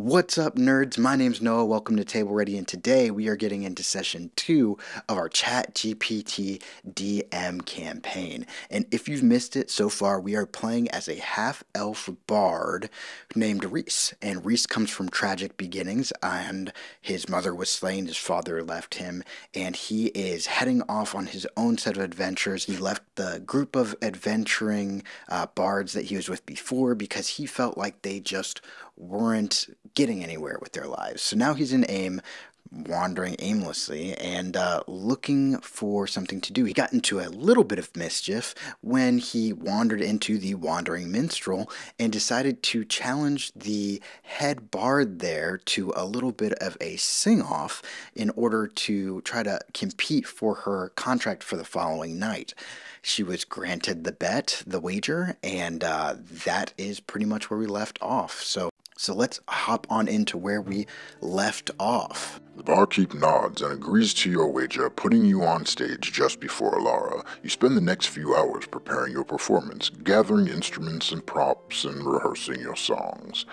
What's up, nerds? My name's Noah. Welcome to Table Ready, and today we are getting into session 2 of our ChatGPT DM campaign. And if you've missed it so far, we are playing as a half-elf bard named Rhys. And Rhys comes from tragic beginnings, and his mother was slain, his father left him, and he is heading off on his own set of adventures. He left the group of adventuring bards that he was with before because he felt like they just weren't getting anywhere with their lives. So now he's in AIM, wandering aimlessly and looking for something to do. He got into a little bit of mischief when he wandered into the Wandering Minstrel and decided to challenge the head bard there to a little bit of a sing-off in order to try to compete for her contract for the following night. She was granted the bet, the wager, and that is pretty much where we left off. So let's hop on into where we left off. The barkeep nods and agrees to your wager, putting you on stage just before Alara. You spend the next few hours preparing your performance, gathering instruments and props, and rehearsing your songs.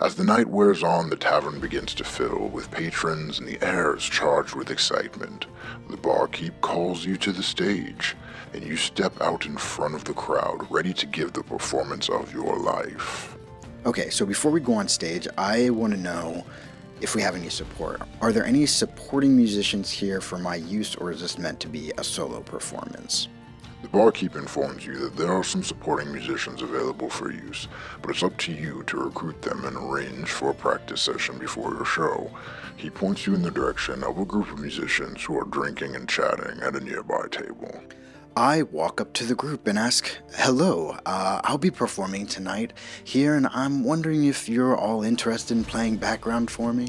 As the night wears on, the tavern begins to fill with patrons and the air is charged with excitement. The barkeep calls you to the stage, and you step out in front of the crowd, ready to give the performance of your life. Okay, so before we go on stage, I want to know if we have any support. Are there any supporting musicians here for my use, or is this meant to be a solo performance? The barkeep informs you that there are some supporting musicians available for use, but it's up to you to recruit them and arrange for a practice session before your show. He points you in the direction of a group of musicians who are drinking and chatting at a nearby table. I walk up to the group and ask, "Hello, I'll be performing tonight here, and I'm wondering if you're all interested in playing background for me.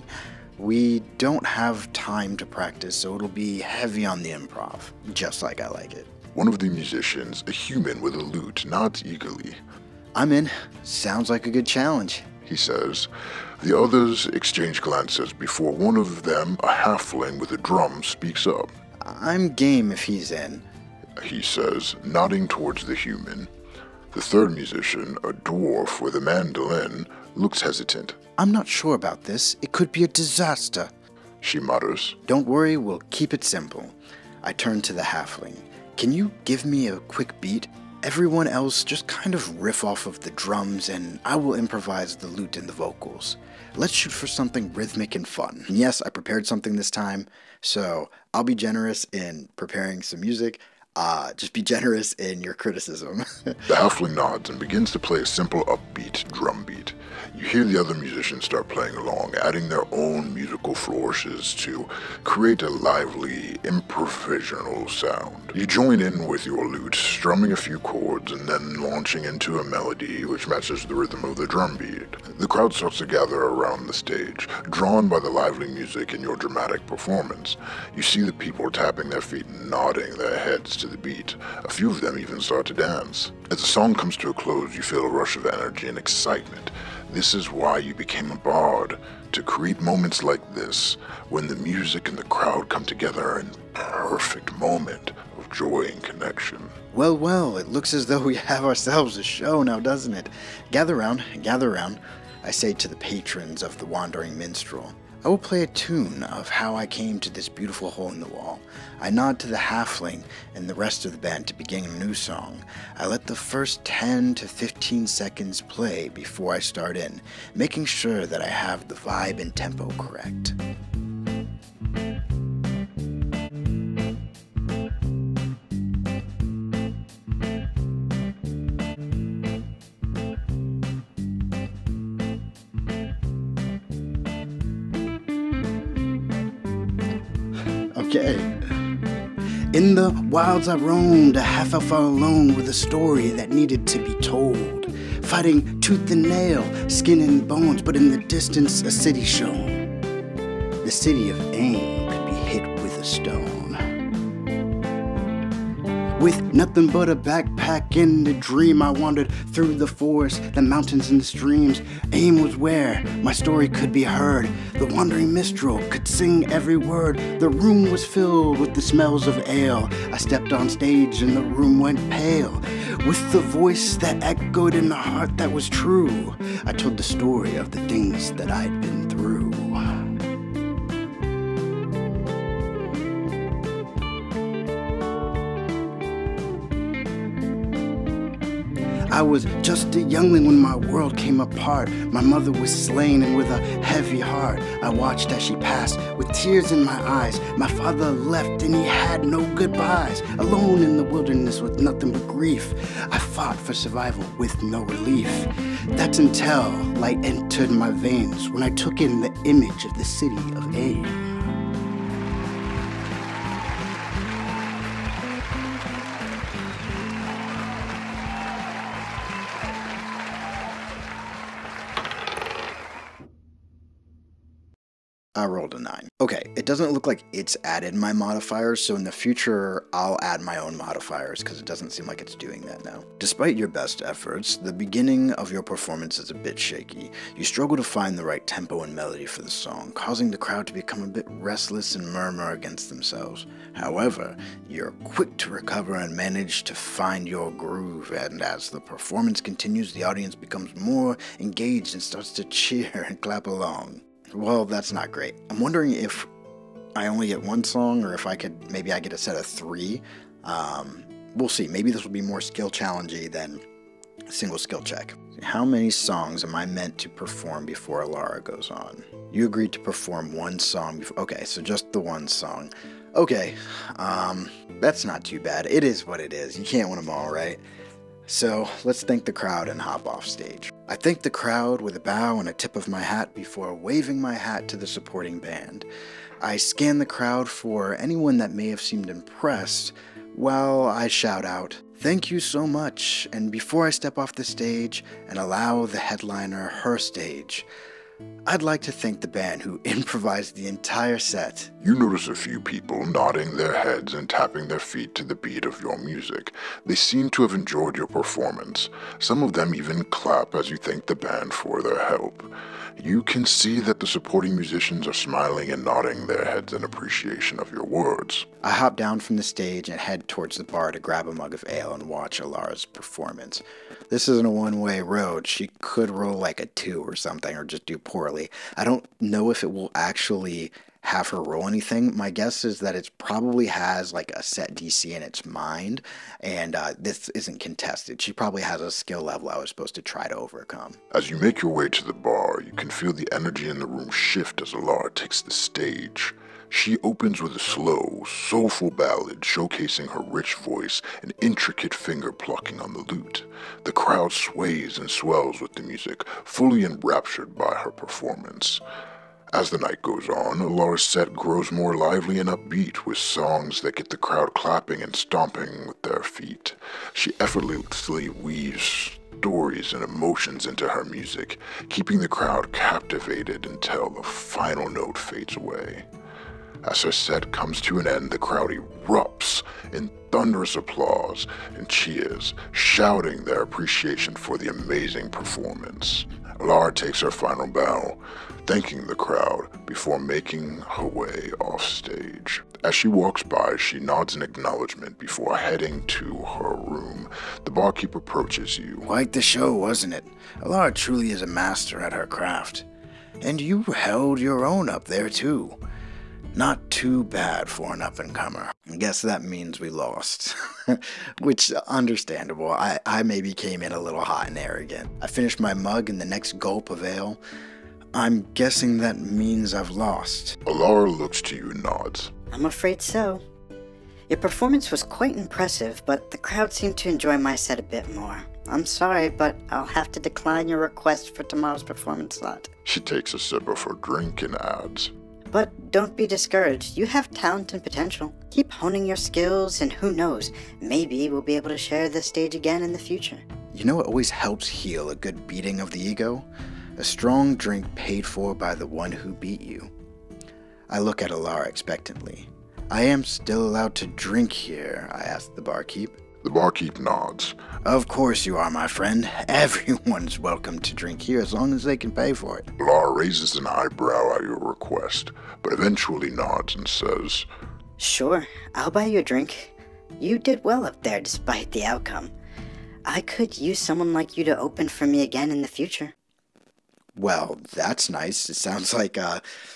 We don't have time to practice, so it'll be heavy on the improv, just like I like it." One of the musicians, a human with a lute, nods eagerly. "I'm in. Sounds like a good challenge," he says. The others exchange glances before one of them, a halfling with a drum, speaks up. "I'm game if he's in," he says, nodding towards the human. The third musician, a dwarf with a mandolin, looks hesitant. "I'm not sure about this. It could be a disaster," she mutters. "Don't worry, we'll keep it simple." I turn to the halfling. "Can you give me a quick beat? Everyone else just kind of riff off of the drums, and I will improvise the lute and the vocals. Let's shoot for something rhythmic and fun." And yes, I prepared something this time, so I'll be generous in preparing some music. Just be generous in your criticism. The halfling nods and begins to play a simple upbeat drum beat. You hear the other musicians start playing along, adding their own musical flourishes to create a lively, improvisational sound. You join in with your lute, strumming a few chords and then launching into a melody which matches the rhythm of the drum beat. The crowd starts to gather around the stage, drawn by the lively music and your dramatic performance. You see the people tapping their feet and nodding their heads to the beat. A few of them even start to dance. As the song comes to a close, you feel a rush of energy and excitement. This is why you became a bard, to create moments like this, when the music and the crowd come together in perfect moment of joy and connection. Well, it looks as though we have ourselves a show now, doesn't it? Gather round, I say to the patrons of the Wandering Minstrel. I will play a tune of how I came to this beautiful hole in the wall. I nod to the halfling and the rest of the band to begin a new song. I let the first 10 to 15 seconds play before I start in, making sure that I have the vibe and tempo correct. Okay. In the wilds I roamed, a half-elf all alone with a story that needed to be told. Fighting tooth and nail, skin and bones, but in the distance a city shone. The city of AIM could be hit with a stone. With nothing but a backpack and a dream, I wandered through the forest, the mountains and the streams. Aim was where my story could be heard. The wandering minstrel could sing every word. The room was filled with the smells of ale. I stepped on stage and the room went pale. With the voice that echoed in the heart that was true, I told the story of the things that I'd been through. I was just a youngling when my world came apart. My mother was slain, and with a heavy heart I watched as she passed with tears in my eyes. My father left and he had no goodbyes. Alone in the wilderness with nothing but grief, I fought for survival with no relief. That's until light entered my veins when I took in the image of the city of Aid. I rolled a 9. Okay, it doesn't look like it's added my modifiers, so in the future, I'll add my own modifiers because it doesn't seem like it's doing that now. Despite your best efforts, the beginning of your performance is a bit shaky. You struggle to find the right tempo and melody for the song, causing the crowd to become a bit restless and murmur against themselves. However, you're quick to recover and manage to find your groove, and as the performance continues, the audience becomes more engaged and starts to cheer and clap along. Well, that's not great. I'm wondering if I only get one song or if maybe I get a set of 3. We'll see. Maybe this will be more skill challenging than a single skill check. How many songs am I meant to perform before Alara goes on? You agreed to perform one song before. Okay, so just the one song. Okay, that's not too bad. It is what it is. You can't win them all, right? So let's thank the crowd and hop off stage. I thank the crowd with a bow and a tip of my hat before waving my hat to the supporting band. I scan the crowd for anyone that may have seemed impressed while I shout out, "Thank you so much," and before I step off the stage and allow the headliner her stage, I'd like to thank the band who improvised the entire set. You notice a few people nodding their heads and tapping their feet to the beat of your music. They seem to have enjoyed your performance. Some of them even clap as you thank the band for their help. You can see that the supporting musicians are smiling and nodding their heads in appreciation of your words. I hop down from the stage and head towards the bar to grab a mug of ale and watch Alara's performance. This isn't a one-way road. She could roll like a 2 or something, or just do poorly. I don't know if it will actually have her roll anything. My guess is that it probably has like a set DC in its mind, and this isn't contested. She probably has a skill level I was supposed to try to overcome. As you make your way to the bar, you can feel the energy in the room shift as Alara takes the stage. She opens with a slow, soulful ballad showcasing her rich voice and intricate finger plucking on the lute. The crowd sways and swells with the music, fully enraptured by her performance. As the night goes on, Alara's set grows more lively and upbeat with songs that get the crowd clapping and stomping with their feet. She effortlessly weaves stories and emotions into her music, keeping the crowd captivated until the final note fades away. As her set comes to an end, the crowd erupts in thunderous applause and cheers, shouting their appreciation for the amazing performance. Alara takes her final bow, thanking the crowd before making her way off stage. As she walks by, she nods in acknowledgement before heading to her room. The barkeep approaches you. Quite the show, wasn't it? Alara truly is a master at her craft. And you held your own up there too. Not too bad for an up-and-comer. I guess that means we lost. Which, understandable. I maybe came in a little hot and arrogant. I finished my mug and the next gulp of ale. I'm guessing that means I've lost. Alara looks to you and nods. I'm afraid so. Your performance was quite impressive, but the crowd seemed to enjoy my set a bit more. I'm sorry, but I'll have to decline your request for tomorrow's performance slot. She takes a sip of her drink and adds, But don't be discouraged. You have talent and potential. Keep honing your skills, and who knows, maybe we'll be able to share this stage again in the future. You know what always helps heal a good beating of the ego? A strong drink paid for by the one who beat you. I look at Alara expectantly. I am still allowed to drink here, I asked the barkeep. The barkeep nods. Of course you are, my friend. Everyone's welcome to drink here as long as they can pay for it. Alar raises an eyebrow at your request, but eventually nods and says, Sure, I'll buy you a drink. You did well up there despite the outcome. I could use someone like you to open for me again in the future. Well, that's nice. It sounds like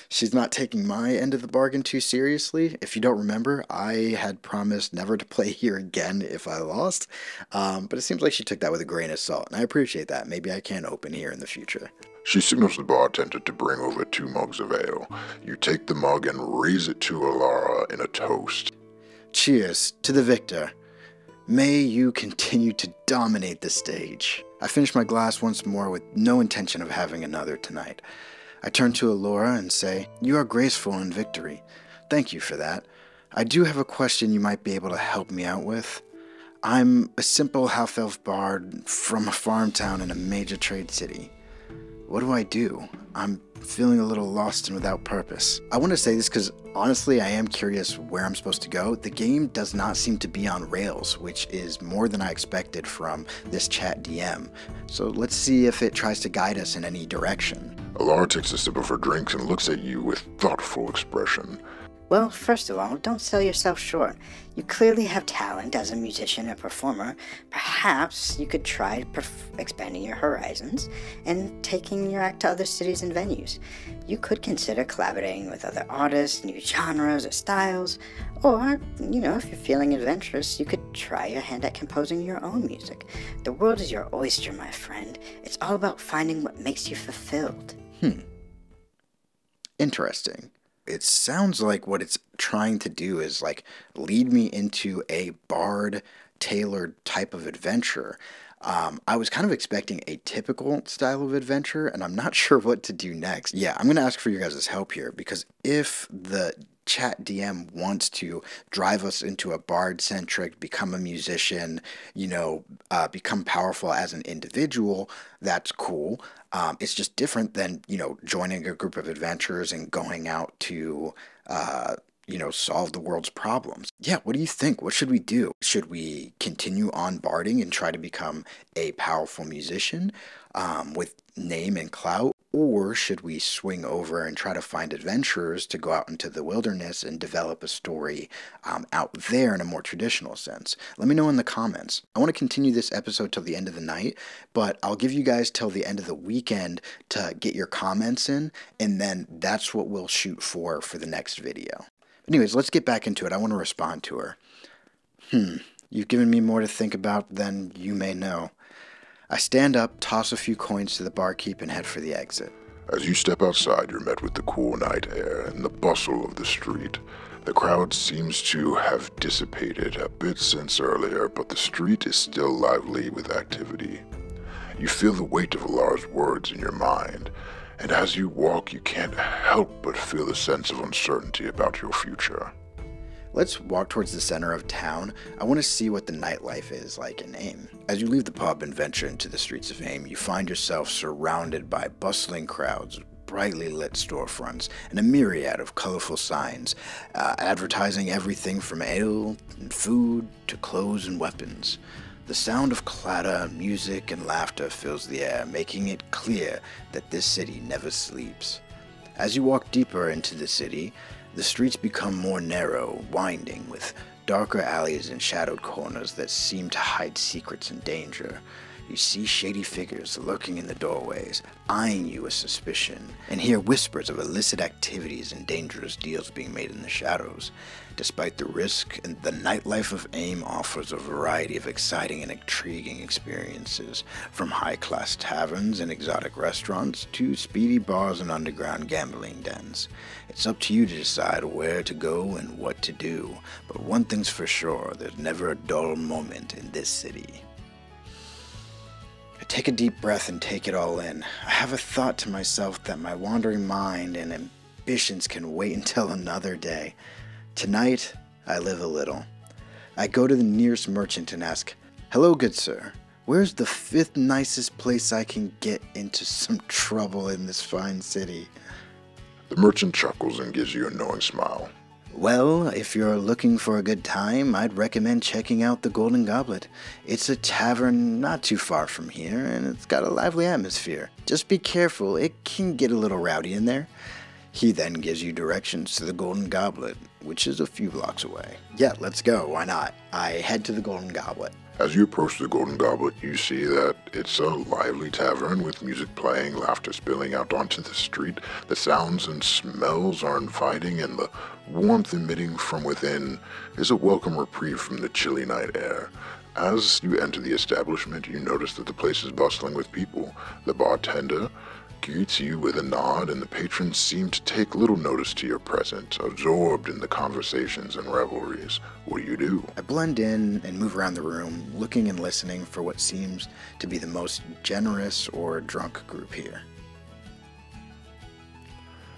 she's not taking my end of the bargain too seriously. If you don't remember, I had promised never to play here again if I lost. But it seems like she took that with a grain of salt, and I appreciate that. Maybe I can open here in the future. She signals the bartender to bring over 2 mugs of ale. You take the mug and raise it to Alara in a toast. Cheers to the victor. May you continue to dominate the stage. I finish my glass once more with no intention of having another tonight. I turn to Alora and say, You are graceful in victory. Thank you for that. I do have a question you might be able to help me out with. I'm a simple half-elf bard from a farm town in a major trade city. What do I do? I'm feeling a little lost and without purpose. I want to say this because honestly I am curious where I'm supposed to go. The game does not seem to be on rails, which is more than I expected from this chat DM. So let's see if it tries to guide us in any direction. Alara takes a sip of her drinks and looks at you with thoughtful expression. Well, first of all, don't sell yourself short. You clearly have talent as a musician and performer. Perhaps you could try expanding your horizons and taking your act to other cities and venues. You could consider collaborating with other artists, new genres or styles, or, if you're feeling adventurous, you could try your hand at composing your own music. The world is your oyster, my friend. It's all about finding what makes you fulfilled. Interesting. It sounds like what it's trying to do is lead me into a bard tailored type of adventure. I was kind of expecting a typical style of adventure, and I'm not sure what to do next. Yeah, I'm going to ask for your guys' help here, because if the chat DM wants to drive us into a bard-centric, become a musician, become powerful as an individual, that's cool. It's just different than, joining a group of adventurers and going out to, solve the world's problems. Yeah, what do you think? What should we do? Should we continue on barding and try to become a powerful musician with name and clout? Or should we swing over and try to find adventurers to go out into the wilderness and develop a story out there in a more traditional sense? Let me know in the comments. I want to continue this episode till the end of the night, but I'll give you guys till the end of the weekend to get your comments in, and then that's what we'll shoot for the next video. Anyways, let's get back into it. I want to respond to her. You've given me more to think about than you may know. I stand up, toss a few coins to the barkeep, and head for the exit. As you step outside, you're met with the cool night air and the bustle of the street. The crowd seems to have dissipated a bit since earlier, but the street is still lively with activity. You feel the weight of Alara's words in your mind, and as you walk, you can't help but feel a sense of uncertainty about your future. Let's walk towards the center of town. I want to see what the nightlife is like in AIM. As you leave the pub and venture into the streets of AIM, you find yourself surrounded by bustling crowds, brightly lit storefronts, and a myriad of colorful signs, advertising everything from ale and food to clothes and weapons. The sound of clatter, music, and laughter fills the air, making it clear that this city never sleeps. As you walk deeper into the city, the streets become more narrow, winding, with darker alleys and shadowed corners that seem to hide secrets and danger. You see shady figures lurking in the doorways, eyeing you with suspicion, and hear whispers of illicit activities and dangerous deals being made in the shadows. Despite the risk, the nightlife of AIM offers a variety of exciting and intriguing experiences, from high-class taverns and exotic restaurants to speedy bars and underground gambling dens. It's up to you to decide where to go and what to do, but one thing's for sure, there's never a dull moment in this city. I take a deep breath and take it all in. I have a thought to myself that my wandering mind and ambitions can wait until another day. Tonight, I live a little. I go to the nearest merchant and ask, "Hello, good sir. Where's the 5th nicest place I can get into some trouble in this fine city?" The merchant chuckles and gives you a knowing smile. Well, if you're looking for a good time, I'd recommend checking out the Golden Goblet. It's a tavern not too far from here, and it's got a lively atmosphere. Just be careful, it can get a little rowdy in there. He then gives you directions to the Golden Goblet, which is a few blocks away. Yeah, let's go, why not? I head to the Golden Goblet. As you approach the Golden Goblet, you see that it's a lively tavern with music playing, laughter spilling out onto the street. The sounds and smells are inviting, and the warmth emitting from within is a welcome reprieve from the chilly night air. As you enter the establishment, you notice that the place is bustling with people. The bartender greets you with a nod, and the patrons seem to take little notice to your presence, absorbed in the conversations and revelries. What do? I blend in and move around the room, looking and listening for what seems to be the most generous or drunk group here.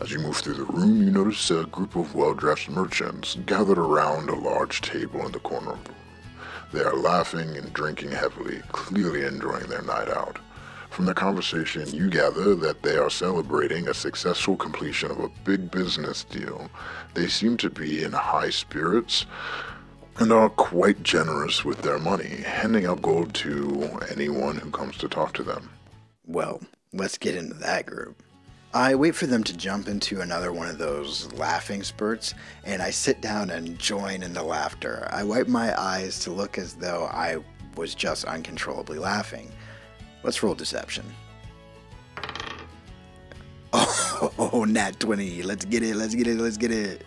As you move through the room, you notice a group of well-dressed merchants gathered around a large table in the corner of the room. They are laughing and drinking heavily, clearly enjoying their night out. From the conversation, you gather that they are celebrating a successful completion of a big business deal. They seem to be in high spirits and are quite generous with their money, handing out gold to anyone who comes to talk to them. Well, let's get into that group. I wait for them to jump into another one of those laughing spurts, and I sit down and join in the laughter. I wipe my eyes to look as though I was just uncontrollably laughing. Let's roll deception. Oh, nat 20. Let's get it.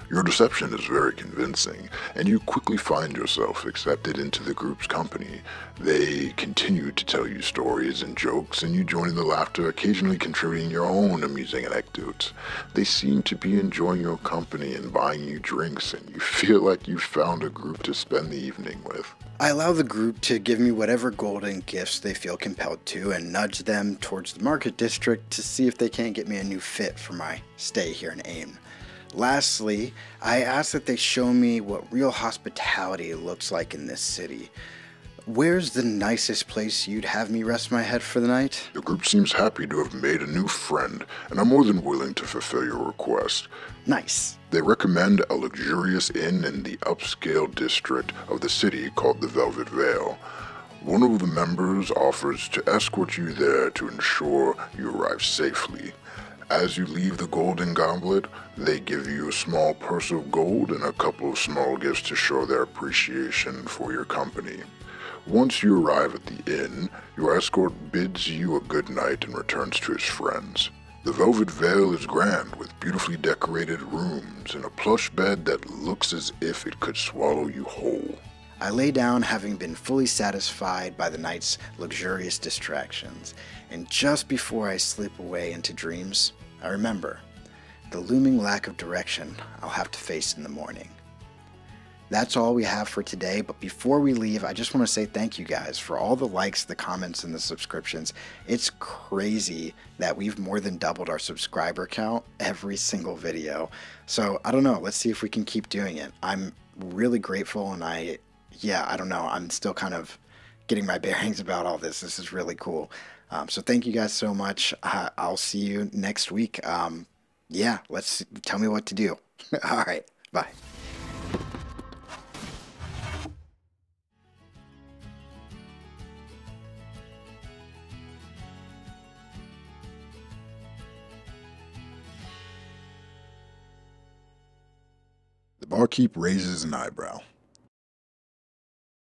Your deception is very convincing, and you quickly find yourself accepted into the group's company. They continue to tell you stories and jokes, and you join in the laughter, occasionally contributing your own amusing anecdotes. They seem to be enjoying your company and buying you drinks, and you feel like you've found a group to spend the evening with. I allow the group to give me whatever golden gifts they feel compelled to, and nudge them towards the market district to see if they can't get me a new fit for my stay here in AIM. Lastly, I ask that they show me what real hospitality looks like in this city. Where's the nicest place you'd have me rest my head for the night? The group seems happy to have made a new friend, and are more than willing to fulfill your request. Nice. They recommend a luxurious inn in the upscale district of the city called the Velvet Vale. One of the members offers to escort you there to ensure you arrive safely. As you leave the Golden Goblet, they give you a small purse of gold and a couple of small gifts to show their appreciation for your company. Once you arrive at the inn, your escort bids you a good night and returns to his friends. The Velvet Vale is grand, with beautifully decorated rooms and a plush bed that looks as if it could swallow you whole. I lay down, having been fully satisfied by the night's luxurious distractions, and just before I slip away into dreams, I remember the looming lack of direction I'll have to face in the morning. That's all we have for today, but before we leave, I just want to say thank you guys for all the likes, the comments, and the subscriptions. It's crazy that we've more than doubled our subscriber count every single video. So I don't know, let's see if we can keep doing it. I'm really grateful, and I don't know, I'm still kind of getting my bearings about all this. This is really cool. So thank you guys so much. I'll see you next week. Let's tell me what to do. All right, bye. The barkeep raises an eyebrow.